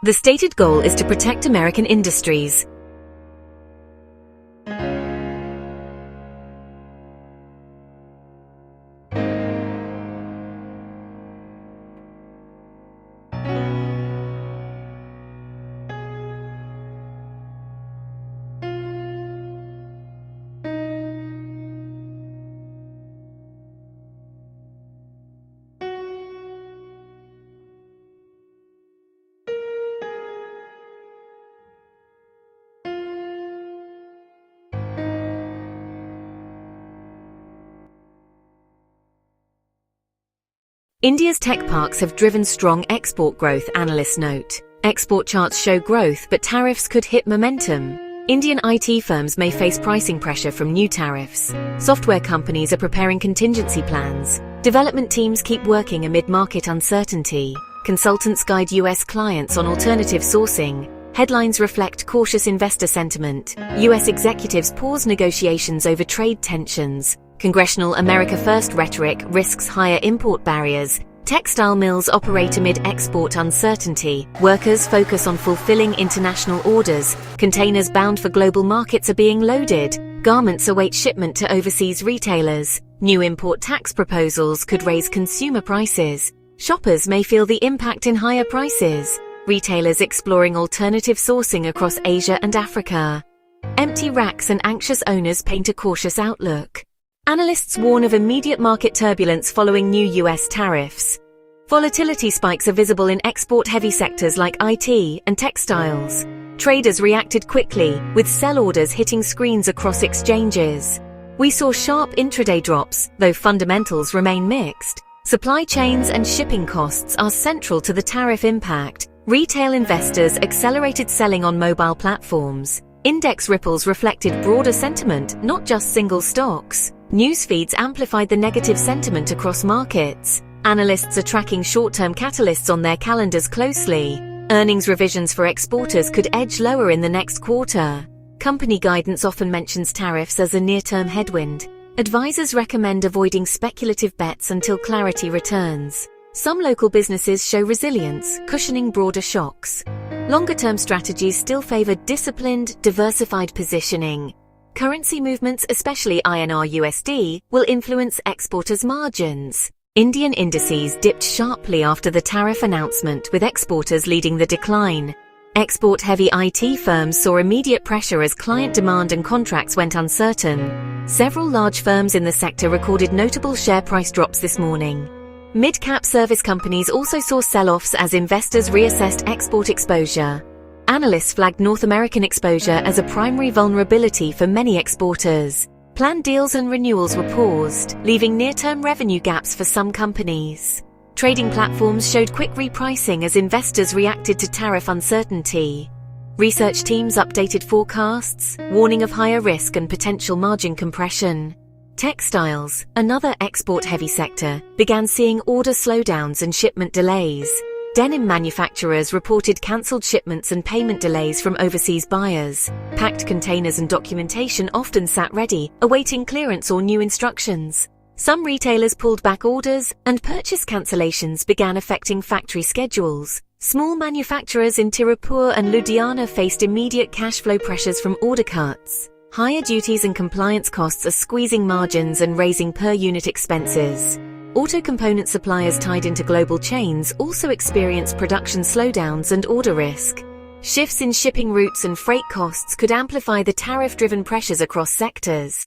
The stated goal is to protect American industries. India's tech parks have driven strong export growth, analysts note. Export charts show growth, but tariffs could hit momentum. Indian IT firms may face pricing pressure from new tariffs. Software companies are preparing contingency plans. Development teams keep working amid market uncertainty. Consultants guide US clients on alternative sourcing. Headlines reflect cautious investor sentiment. US executives pause negotiations over trade tensions. Congressional America First rhetoric risks higher import barriers. Textile mills operate amid export uncertainty. Workers focus on fulfilling international orders. Containers bound for global markets are being loaded. Garments await shipment to overseas retailers. New import tax proposals could raise consumer prices. Shoppers may feel the impact in higher prices. Retailers exploring alternative sourcing across Asia and Africa. Empty racks and anxious owners paint a cautious outlook. Analysts warn of immediate market turbulence following new US tariffs. Volatility spikes are visible in export-heavy sectors like IT and textiles. Traders reacted quickly, with sell orders hitting screens across exchanges. We saw sharp intraday drops, though fundamentals remain mixed. Supply chains and shipping costs are central to the tariff impact. Retail investors accelerated selling on mobile platforms. Index ripples reflected broader sentiment, not just single stocks. News feeds amplified the negative sentiment across markets. Analysts are tracking short-term catalysts on their calendars closely. Earnings revisions for exporters could edge lower in the next quarter. Company guidance often mentions tariffs as a near-term headwind. Advisors recommend avoiding speculative bets until clarity returns. Some local businesses show resilience, cushioning broader shocks. Longer-term strategies still favor disciplined, diversified positioning. Currency movements, especially INR USD, will influence exporters' margins. Indian indices dipped sharply after the tariff announcement, with exporters leading the decline. Export-heavy IT firms saw immediate pressure as client demand and contracts went uncertain. Several large firms in the sector recorded notable share price drops this morning. Mid-cap service companies also saw sell-offs as investors reassessed export exposure. Analysts flagged North American exposure as a primary vulnerability for many exporters. Planned deals and renewals were paused, leaving near-term revenue gaps for some companies. Trading platforms showed quick repricing as investors reacted to tariff uncertainty. Research teams updated forecasts, warning of higher risk and potential margin compression. Textiles, another export-heavy sector, began seeing order slowdowns and shipment delays. Denim manufacturers reported cancelled shipments and payment delays from overseas buyers. Packed containers and documentation often sat ready, awaiting clearance or new instructions. Some retailers pulled back orders, and purchase cancellations began affecting factory schedules. Small manufacturers in Tirupur and Ludhiana faced immediate cash flow pressures from order cuts. Higher duties and compliance costs are squeezing margins and raising per-unit expenses. Auto component suppliers tied into global chains also experienced production slowdowns and order risk. Shifts in shipping routes and freight costs could amplify the tariff-driven pressures across sectors.